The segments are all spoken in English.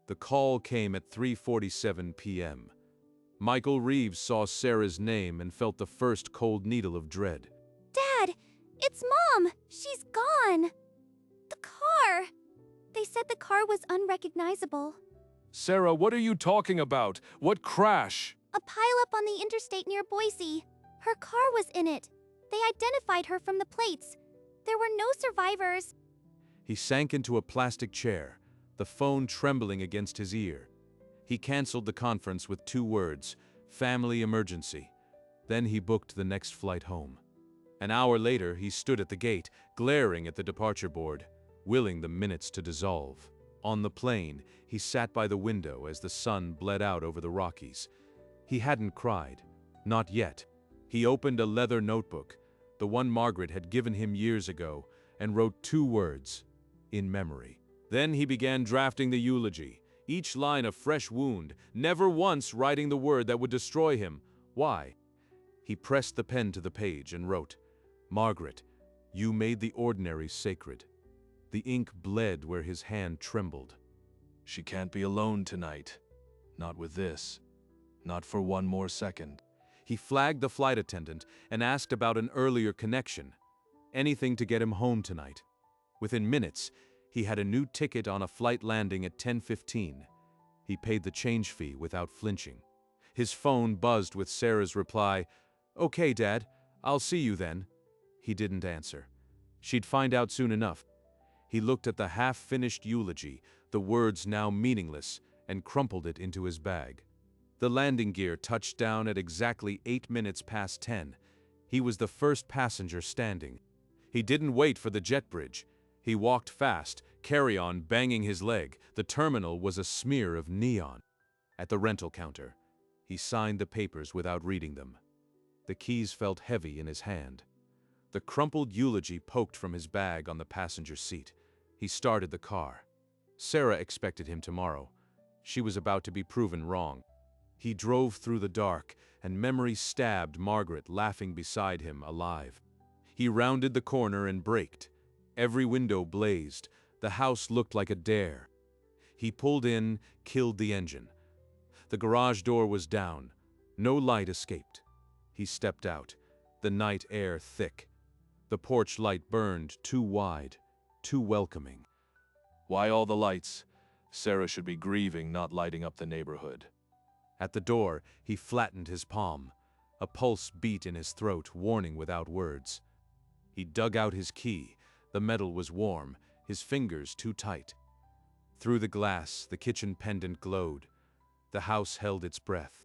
The call came at 3:47 p.m. Michael Reeves saw Sarah's name and felt the first cold needle of dread. Dad, it's Mom! She's gone! The car! They said the car was unrecognizable. Sarah, what are you talking about? What crash? A pileup on the interstate near Boise. Her car was in it. They identified her from the plates. There were no survivors. He sank into a plastic chair, the phone trembling against his ear. He canceled the conference with 2 words, family emergency. Then he booked the next flight home. An hour later, he stood at the gate, glaring at the departure board, willing the minutes to dissolve. On the plane, he sat by the window as the sun bled out over the Rockies. He hadn't cried. Not yet. He opened a leather notebook, the one Margaret had given him years ago, and wrote 2 words, in memory. Then he began drafting the eulogy, each line a fresh wound, never once writing the word that would destroy him. Why? He pressed the pen to the page and wrote, "Margaret, you made the ordinary sacred." The ink bled where his hand trembled. She can't be alone tonight. Not with this. Not for one more second. He flagged the flight attendant and asked about an earlier connection. Anything to get him home tonight. Within minutes, he had a new ticket on a flight landing at 10:15. He paid the change fee without flinching. His phone buzzed with Sarah's reply, "Okay, Dad, I'll see you then." He didn't answer. She'd find out soon enough. He looked at the half-finished eulogy, the words now meaningless, and crumpled it into his bag. The landing gear touched down at exactly 8 minutes past 10. He was the first passenger standing. He didn't wait for the jet bridge. He walked fast, carry-on banging his leg. The terminal was a smear of neon. At the rental counter, he signed the papers without reading them. The keys felt heavy in his hand. The crumpled eulogy poked from his bag on the passenger seat. He started the car. Sarah expected him tomorrow. She was about to be proven wrong. He drove through the dark, and memory stabbed Margaret laughing beside him, alive. He rounded the corner and braked. Every window blazed. The house looked like a dare. He pulled in, killed the engine. The garage door was down. No light escaped. He stepped out, the night air thick. The porch light burned too wide, too welcoming. Why all the lights? Sarah should be grieving, not lighting up the neighborhood. At the door, he flattened his palm. A pulse beat in his throat, warning without words. He dug out his key. The metal was warm, his fingers too tight. Through the glass, the kitchen pendant glowed. The house held its breath.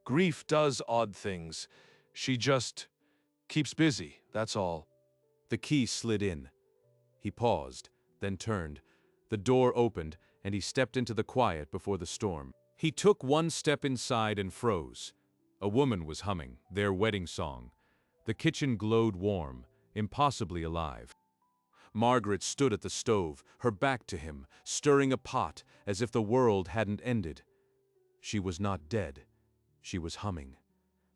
Grief does odd things. She just keeps busy, that's all. The key slid in. He paused, then turned. The door opened, and he stepped into the quiet before the storm. He took one step inside and froze. A woman was humming, their wedding song. The kitchen glowed warm, impossibly alive. Margaret stood at the stove, her back to him, stirring a pot as if the world hadn't ended. She was not dead. She was humming.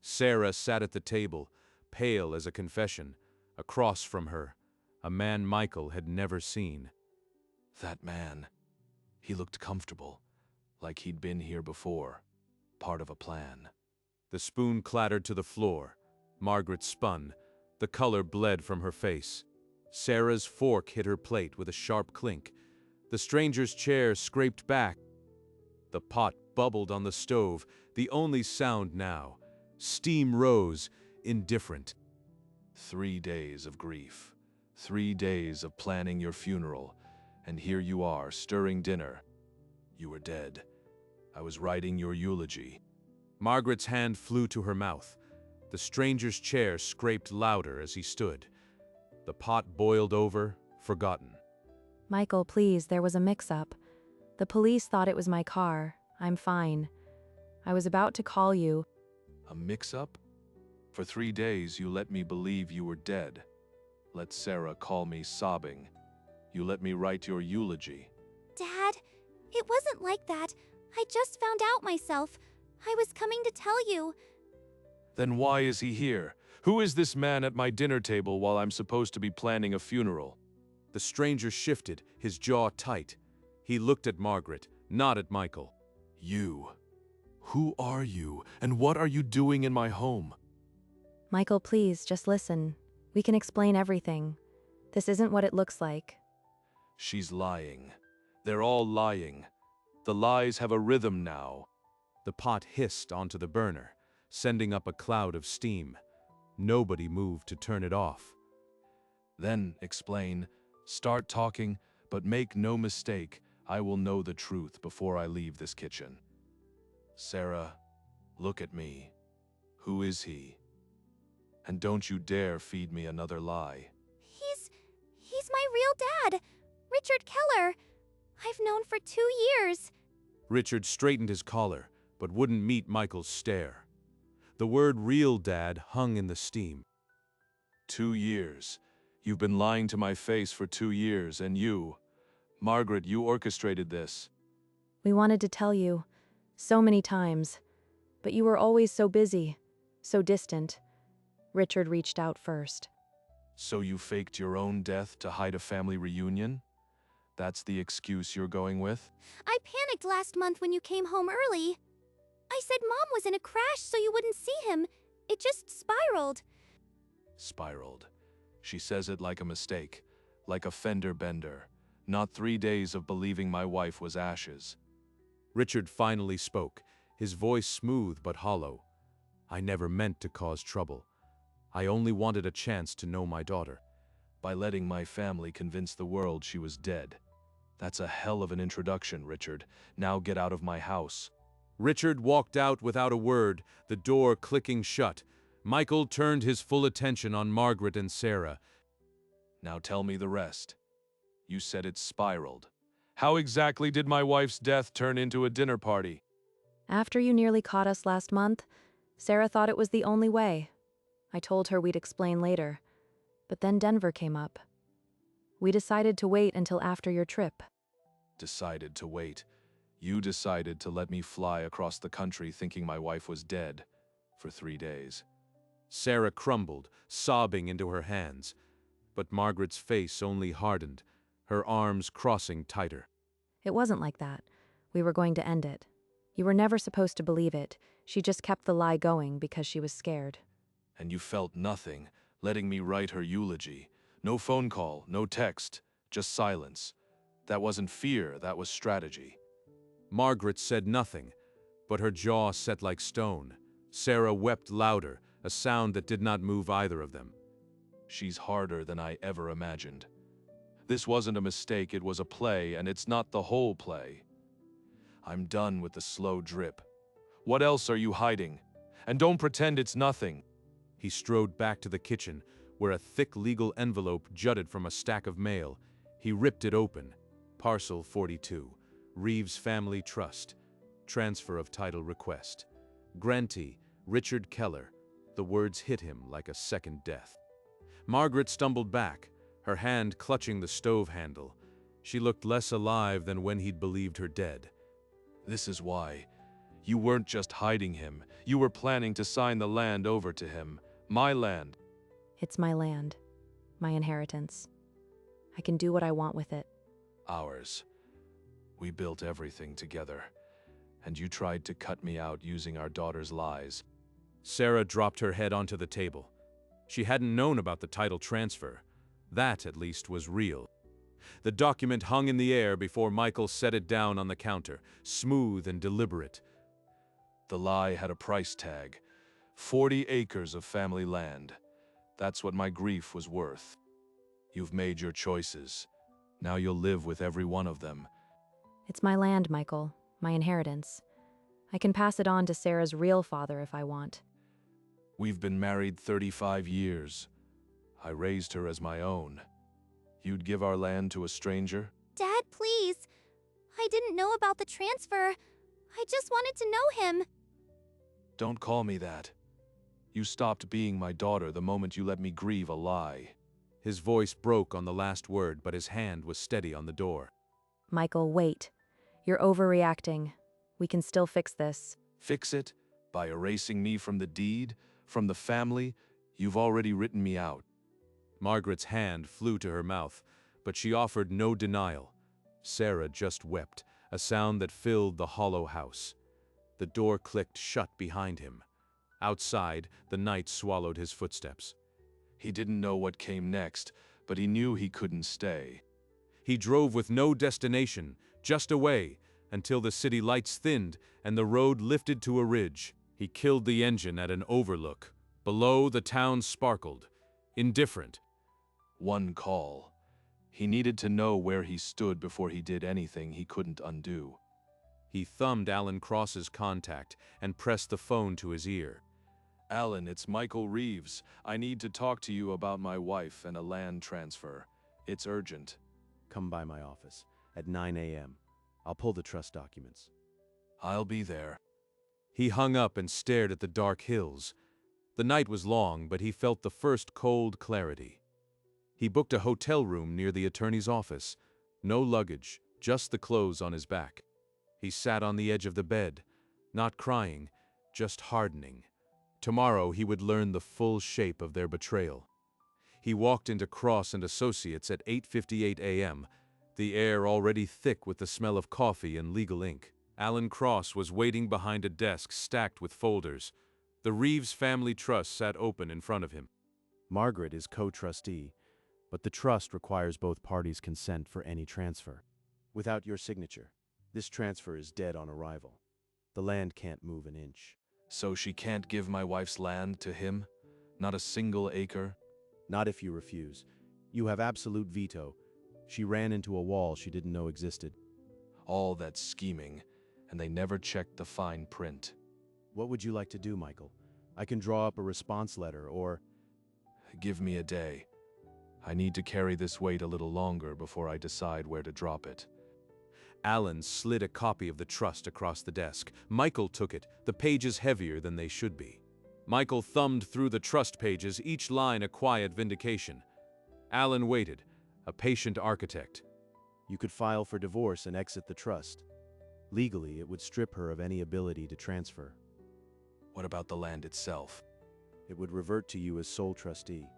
Sarah sat at the table, pale as a confession. Across from her, a man Michael had never seen. That man. He looked comfortable, like he'd been here before, part of a plan. The spoon clattered to the floor. Margaret spun. The color bled from her face. Sarah's fork hit her plate with a sharp clink. The stranger's chair scraped back. The pot bubbled on the stove, the only sound now. Steam rose, indifferent. 3 days of grief. 3 days of planning your funeral, and here you are, stirring dinner. You were dead. I was writing your eulogy. Margaret's hand flew to her mouth. The stranger's chair scraped louder as he stood. The pot boiled over, forgotten. Michael, please, there was a mix-up. The police thought it was my car. I'm fine. I was about to call you. A mix-up? For 3 days you let me believe you were dead. Let Sarah call me sobbing. You let me write your eulogy. Dad, it wasn't like that. I just found out myself. I was coming to tell you. Then why is he here? Who is this man at my dinner table while I'm supposed to be planning a funeral? The stranger shifted, his jaw tight. He looked at Margaret, not at Michael. You. Who are you, and what are you doing in my home? Michael, please, just listen. We can explain everything. This isn't what it looks like. She's lying. They're all lying. The lies have a rhythm now. The pot hissed onto the burner, sending up a cloud of steam. Nobody moved to turn it off. Then explain, start talking, but make no mistake, I will know the truth before I leave this kitchen. Sarah, look at me. Who is he? And don't you dare feed me another lie. He's my real dad, Richard Keller. I've known for 2 years. Richard straightened his collar, but wouldn't meet Michael's stare. The word real dad hung in the steam. 2 years. You've been lying to my face for 2 years, and you, Margaret, you orchestrated this. We wanted to tell you so many times, but you were always so busy, so distant. Richard reached out first. So you faked your own death to hide a family reunion? That's the excuse you're going with? I panicked last month when you came home early. I said Mom was in a crash so you wouldn't see him. It just spiraled. Spiraled. She says it like a mistake, like a fender bender. Not 3 days of believing my wife was ashes. Richard finally spoke, his voice smooth but hollow. I never meant to cause trouble. I only wanted a chance to know my daughter. By letting my family convince the world she was dead. That's a hell of an introduction, Richard. Now get out of my house. Richard walked out without a word, the door clicking shut. Michael turned his full attention on Margaret and Sarah. Now tell me the rest. You said it spiraled. How exactly did my wife's death turn into a dinner party? After you nearly caught us last month, Sarah thought it was the only way. I told her we'd explain later, but then Denver came up. We decided to wait until after your trip. Decided to wait. You decided to let me fly across the country thinking my wife was dead for 3 days. Sarah crumbled, sobbing into her hands. But Margaret's face only hardened, her arms crossing tighter. It wasn't like that. We were going to end it. You were never supposed to believe it. She just kept the lie going because she was scared. And you felt nothing, letting me write her eulogy. No phone call, no text, just silence. That wasn't fear, that was strategy. Margaret said nothing, but her jaw set like stone. Sarah wept louder, a sound that did not move either of them. She's harder than I ever imagined. This wasn't a mistake, it was a play, and it's not the whole play. I'm done with the slow drip. What else are you hiding? And don't pretend it's nothing. He strode back to the kitchen, where a thick legal envelope jutted from a stack of mail. He ripped it open. Parcel 42, Reeves Family Trust. Transfer of title request. Grantee, Richard Keller. The words hit him like a second death. Margaret stumbled back, her hand clutching the stove handle. She looked less alive than when he'd believed her dead. This is why. You weren't just hiding him. You were planning to sign the land over to him. My land. It's my land, my inheritance. I can do what I want with it. Ours. We built everything together. And you tried to cut me out using our daughter's lies. Sarah dropped her head onto the table. She hadn't known about the title transfer. That, at least, was real. The document hung in the air before Michael set it down on the counter, smooth and deliberate. The lie had a price tag. 40 acres of family land. That's what my grief was worth. You've made your choices. Now you'll live with every one of them. It's my land, Michael, my inheritance. I can pass it on to Sarah's real father if I want. We've been married 35 years. I raised her as my own. You'd give our land to a stranger? Dad, please. I didn't know about the transfer. I just wanted to know him. Don't call me that. You stopped being my daughter the moment you let me grieve a lie. His voice broke on the last word, but his hand was steady on the door. Michael, wait. You're overreacting. We can still fix this. Fix it? By erasing me from the deed? From the family? You've already written me out. Margaret's hand flew to her mouth, but she offered no denial. Sarah just wept, a sound that filled the hollow house. The door clicked shut behind him. Outside, the night swallowed his footsteps. He didn't know what came next, but he knew he couldn't stay. He drove with no destination, just away, until the city lights thinned and the road lifted to a ridge. He killed the engine at an overlook. Below, the town sparkled, indifferent. One call. He needed to know where he stood before he did anything he couldn't undo. He thumbed Alan Cross's contact and pressed the phone to his ear. Alan, it's Michael Reeves. I need to talk to you about my wife and a land transfer. It's urgent. Come by my office at 9 a.m. I'll pull the trust documents. I'll be there. He hung up and stared at the dark hills. The night was long, but he felt the first cold clarity. He booked a hotel room near the attorney's office. No luggage, just the clothes on his back. He sat on the edge of the bed, not crying, just hardening. Tomorrow he would learn the full shape of their betrayal. He walked into Cross and Associates at 8:58 a.m., the air already thick with the smell of coffee and legal ink. Alan Cross was waiting behind a desk stacked with folders. The Reeves Family Trust sat open in front of him. Margaret is co-trustee, but the trust requires both parties' consent for any transfer. Without your signature, this transfer is dead on arrival. The land can't move an inch. So she can't give my wife's land to him? Not a single acre? Not if you refuse. You have absolute veto. She ran into a wall she didn't know existed. All that scheming, and they never checked the fine print. What would you like to do, Michael? I can draw up a response letter, or... Give me a day. I need to carry this weight a little longer before I decide where to drop it. Alan slid a copy of the trust across the desk. Michael took it, the pages heavier than they should be. Michael thumbed through the trust pages, each line a quiet vindication. Alan waited, a patient architect. You could file for divorce and exit the trust. Legally, it would strip her of any ability to transfer. What about the land itself? It would revert to you as sole trustee,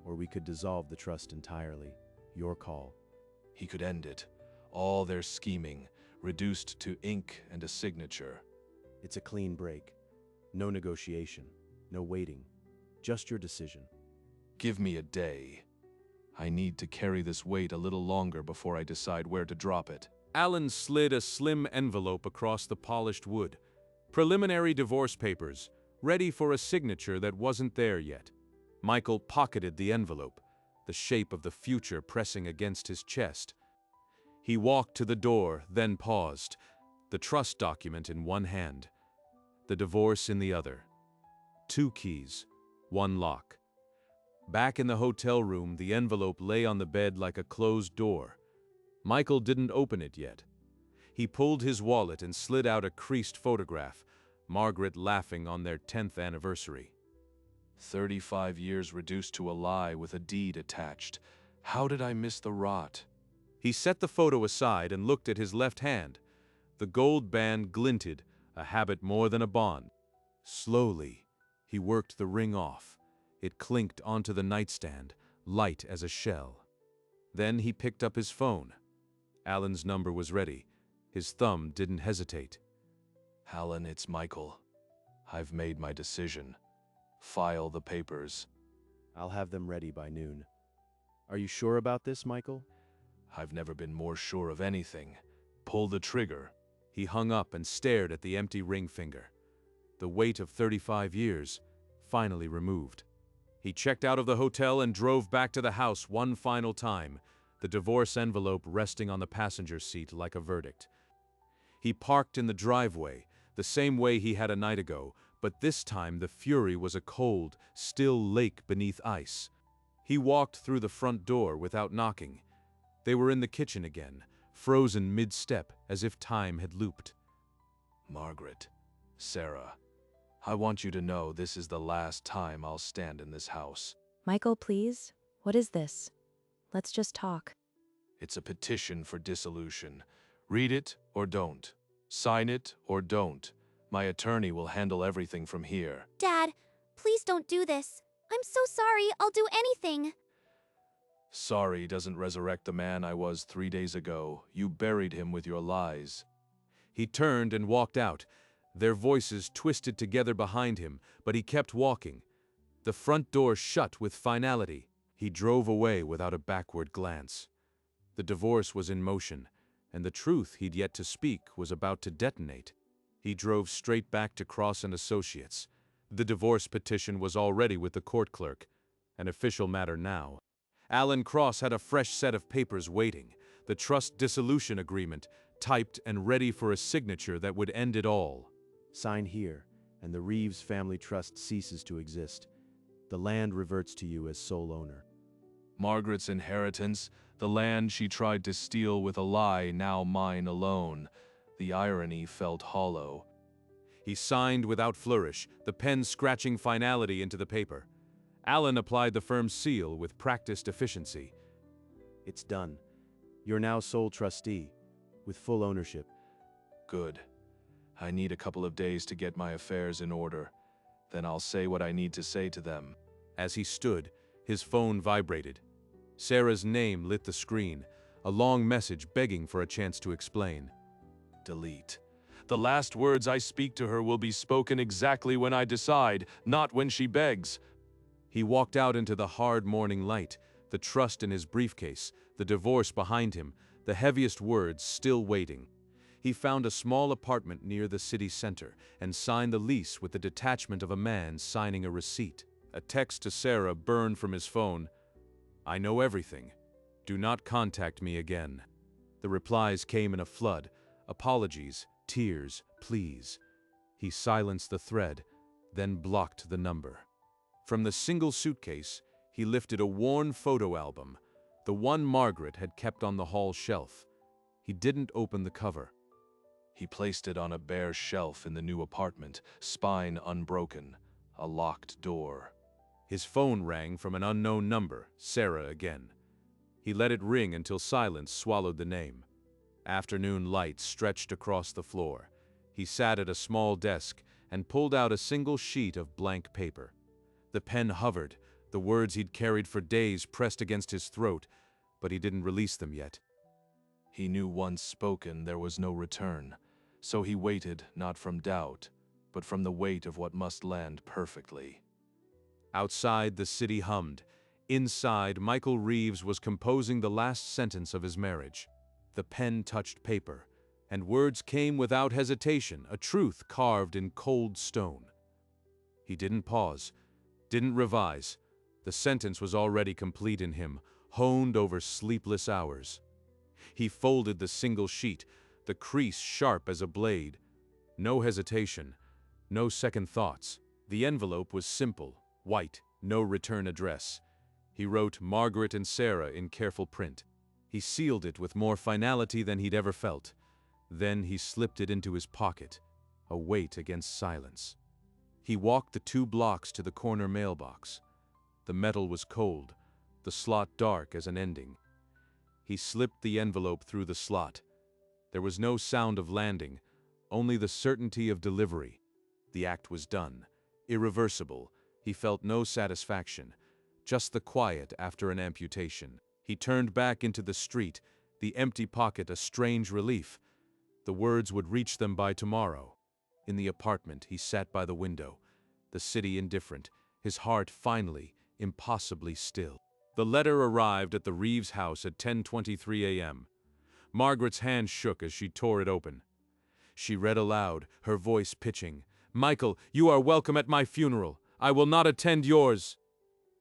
or we could dissolve the trust entirely. Your call. He could end it. All their scheming, reduced to ink and a signature. It's a clean break. No negotiation, no waiting. Just your decision. Give me a day. I need to carry this weight a little longer before I decide where to drop it. Alan slid a slim envelope across the polished wood. Preliminary divorce papers, ready for a signature that wasn't there yet. Michael pocketed the envelope, the shape of the future pressing against his chest. He walked to the door, then paused, the trust document in one hand, the divorce in the other. 2 keys, 1 lock. Back in the hotel room, the envelope lay on the bed like a closed door. Michael didn't open it yet. He pulled his wallet and slid out a creased photograph, Margaret laughing on their 10th anniversary. 35 years reduced to a lie with a deed attached. How did I miss the rot? He set the photo aside and looked at his left hand. The gold band glinted, a habit more than a bond. Slowly, he worked the ring off. It clinked onto the nightstand, light as a shell. Then he picked up his phone. Alan's number was ready. His thumb didn't hesitate. Alan, it's Michael. I've made my decision. File the papers. I'll have them ready by noon. Are you sure about this, Michael? I've never been more sure of anything. Pull the trigger. He hung up and stared at the empty ring finger. The weight of 35 years, finally removed. He checked out of the hotel and drove back to the house one final time, the divorce envelope resting on the passenger seat like a verdict. He parked in the driveway, the same way he had a night ago, but this time the fury was a cold, still lake beneath ice. He walked through the front door without knocking. They were in the kitchen again, frozen mid-step as if time had looped. Margaret, Sarah, I want you to know this is the last time I'll stand in this house. Michael, please? What is this? Let's just talk. It's a petition for dissolution. Read it or don't. Sign it or don't. My attorney will handle everything from here. Dad, please don't do this. I'm so sorry. I'll do anything. Sorry doesn't resurrect the man I was 3 days ago. You buried him with your lies. He turned and walked out. Their voices twisted together behind him, but he kept walking. The front door shut with finality. He drove away without a backward glance. The divorce was in motion, and the truth he'd yet to speak was about to detonate. He drove straight back to Cross and Associates. The divorce petition was already with the court clerk, an official matter now. Alan Cross had a fresh set of papers waiting, the trust dissolution agreement, typed and ready for a signature that would end it all. Sign here, and the Reeves family trust ceases to exist. The land reverts to you as sole owner. Margaret's inheritance, the land she tried to steal with a lie, now mine alone. The irony felt hollow. He signed without flourish, the pen scratching finality into the paper. Alan applied the firm's seal with practiced efficiency. It's done. You're now sole trustee, with full ownership. Good. I need a couple of days to get my affairs in order. Then I'll say what I need to say to them. As he stood, his phone vibrated. Sarah's name lit the screen, a long message begging for a chance to explain. Delete. The last words I speak to her will be spoken exactly when I decide, not when she begs. He walked out into the hard morning light, the trust in his briefcase, the divorce behind him, the heaviest words still waiting. He found a small apartment near the city center and signed the lease with the detachment of a man signing a receipt. A text to Sarah burned from his phone. "I know everything. Do not contact me again." The replies came in a flood. Apologies, tears, pleas. He silenced the thread, then blocked the number. From the single suitcase, he lifted a worn photo album, the one Margaret had kept on the hall shelf. He didn't open the cover. He placed it on a bare shelf in the new apartment, spine unbroken, a locked door. His phone rang from an unknown number, Sarah again. He let it ring until silence swallowed the name. Afternoon light stretched across the floor. He sat at a small desk and pulled out a single sheet of blank paper. The pen hovered, the words he'd carried for days pressed against his throat, but he didn't release them yet. He knew once spoken there was no return, so he waited not from doubt, but from the weight of what must land perfectly. Outside, the city hummed. Inside, Michael Reeves was composing the last sentence of his marriage. The pen touched paper, and words came without hesitation, a truth carved in cold stone. He didn't pause, didn't revise. The sentence was already complete in him, honed over sleepless hours. He folded the single sheet, the crease sharp as a blade. No hesitation, no second thoughts. The envelope was simple, white, no return address. He wrote Margaret and Sarah in careful print. He sealed it with more finality than he'd ever felt. Then he slipped it into his pocket, a weight against silence. He walked the 2 blocks to the corner mailbox. The metal was cold, the slot dark as an ending. He slipped the envelope through the slot. There was no sound of landing, only the certainty of delivery. The act was done, irreversible. He felt no satisfaction, just the quiet after an amputation. He turned back into the street, the empty pocket a strange relief. The words would reach them by tomorrow. In the apartment, he sat by the window, the city indifferent, his heart finally, impossibly still. The letter arrived at the Reeves house at 10:23 a.m. Margaret's hand shook as she tore it open. She read aloud, her voice pitching, "Michael, you are welcome at my funeral. I will not attend yours."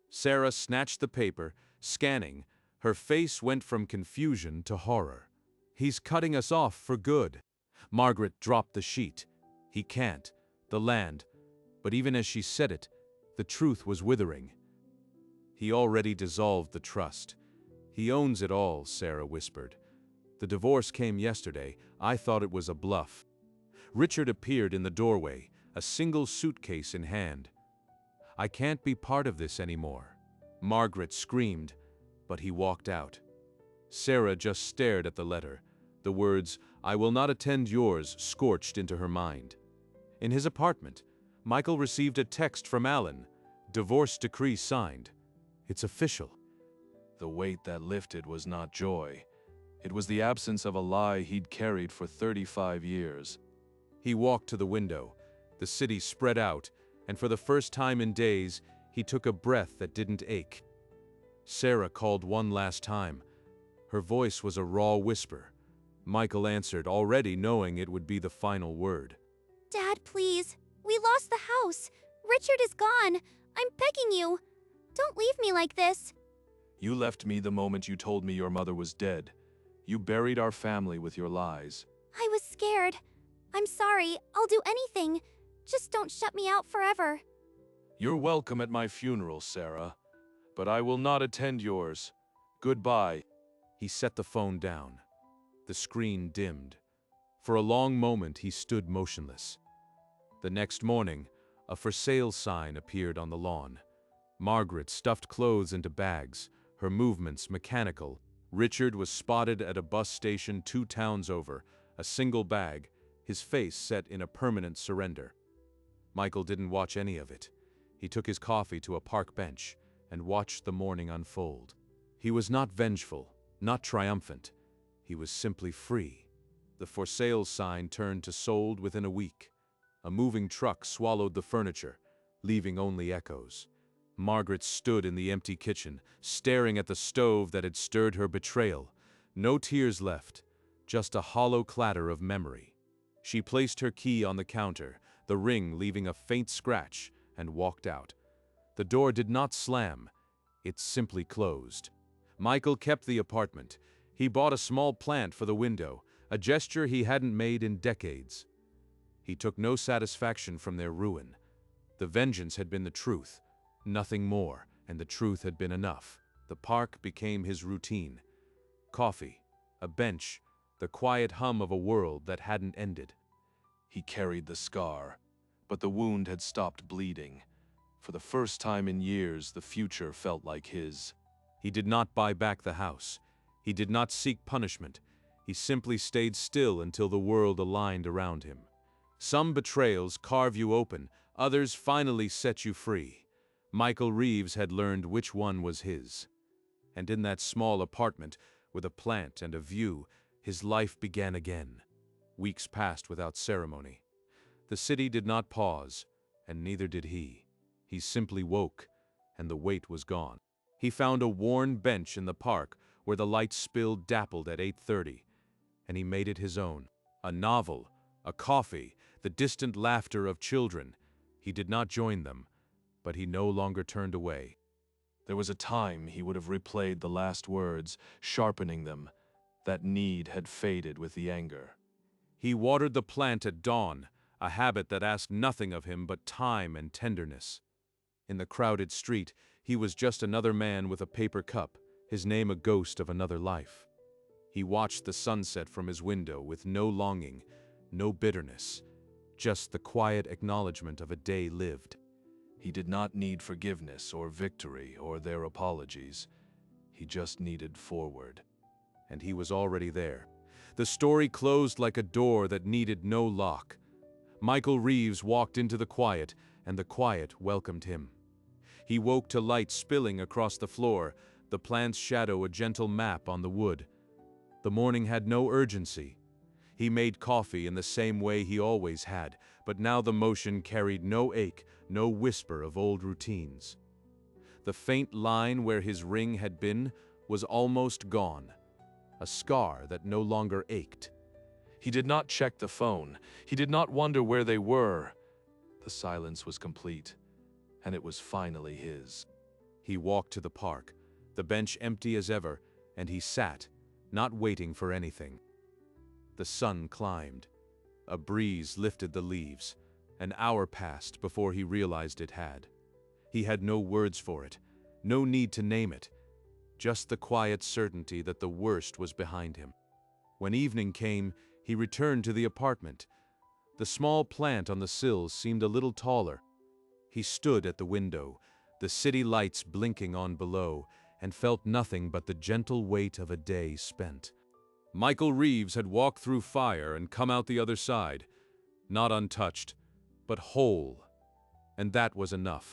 Sarah snatched the paper, scanning. Her face went from confusion to horror. "He's cutting us off for good." Margaret dropped the sheet. "He can't. The land." But even as she said it, the truth was withering. "He already dissolved the trust. He owns it all," Sarah whispered. "The divorce came yesterday. I thought it was a bluff." Richard appeared in the doorway, a single suitcase in hand. "I can't be part of this anymore." Margaret screamed, but he walked out. Sarah just stared at the letter. The words, "I will not attend yours," scorched into her mind. In his apartment, Michael received a text from Alan. Divorce decree signed. It's official. The weight that lifted was not joy. It was the absence of a lie he'd carried for 35 years. He walked to the window. The city spread out, and for the first time in days, he took a breath that didn't ache. Sarah called one last time. Her voice was a raw whisper. Michael answered, already knowing it would be the final word. Dad, please. We lost the house. Richard is gone. I'm begging you. Don't leave me like this. You left me the moment you told me your mother was dead. You buried our family with your lies. I was scared. I'm sorry. I'll do anything. Just don't shut me out forever. You're welcome at my funeral, Sarah, but I will not attend yours. Goodbye. He set the phone down. The screen dimmed. For a long moment, he stood motionless. The next morning, a for sale sign appeared on the lawn. Margaret stuffed clothes into bags, her movements mechanical. Richard was spotted at a bus station 2 towns over, a single bag, his face set in a permanent surrender. Michael didn't watch any of it. He took his coffee to a park bench and watched the morning unfold. He was not vengeful, not triumphant. He was simply free. The for sale sign turned to sold within a week. A moving truck swallowed the furniture, leaving only echoes. Margaret stood in the empty kitchen, staring at the stove that had stirred her betrayal. No tears left, just a hollow clatter of memory. She placed her key on the counter, the ring leaving a faint scratch, and walked out. The door did not slam, it simply closed. Michael kept the apartment. He bought a small plant for the window, a gesture he hadn't made in decades. He took no satisfaction from their ruin. The vengeance had been the truth, nothing more, and the truth had been enough. The park became his routine. Coffee, a bench, the quiet hum of a world that hadn't ended. He carried the scar, but the wound had stopped bleeding. For the first time in years, the future felt like his. He did not buy back the house. He did not seek punishment. He simply stayed still until the world aligned around him. Some betrayals carve you open, others finally set you free. Michael Reeves had learned which one was his. And in that small apartment, with a plant and a view, his life began again. Weeks passed without ceremony. The city did not pause, and neither did he. He simply woke, and the weight was gone. He found a worn bench in the park where the light spilled dappled at 8:30, and he made it his own. A novel, a coffee, the distant laughter of children. He did not join them, but he no longer turned away. There was a time he would have replayed the last words, sharpening them. That need had faded with the anger. He watered the plant at dawn, a habit that asked nothing of him but time and tenderness. In the crowded street, he was just another man with a paper cup, his name a ghost of another life. He watched the sunset from his window with no longing, no bitterness, just the quiet acknowledgement of a day lived. He did not need forgiveness or victory or their apologies. He just needed forward. And he was already there. The story closed like a door that needed no lock. Michael Reeves walked into the quiet, and the quiet welcomed him. He woke to light spilling across the floor, the plant's shadow a gentle map on the wood. The morning had no urgency. He made coffee in the same way he always had, but now the motion carried no ache, no whisper of old routines. The faint line where his ring had been was almost gone, a scar that no longer ached. He did not check the phone. He did not wonder where they were. The silence was complete, and it was finally his. He walked to the park, the bench empty as ever, and he sat, not waiting for anything. The sun climbed. A breeze lifted the leaves. An hour passed before he realized it had. He had no words for it, no need to name it, just the quiet certainty that the worst was behind him. When evening came, he returned to the apartment. The small plant on the sill seemed a little taller. He stood at the window, the city lights blinking on below, and felt nothing but the gentle weight of a day spent. Michael Reeves had walked through fire and come out the other side, not untouched, but whole, and that was enough.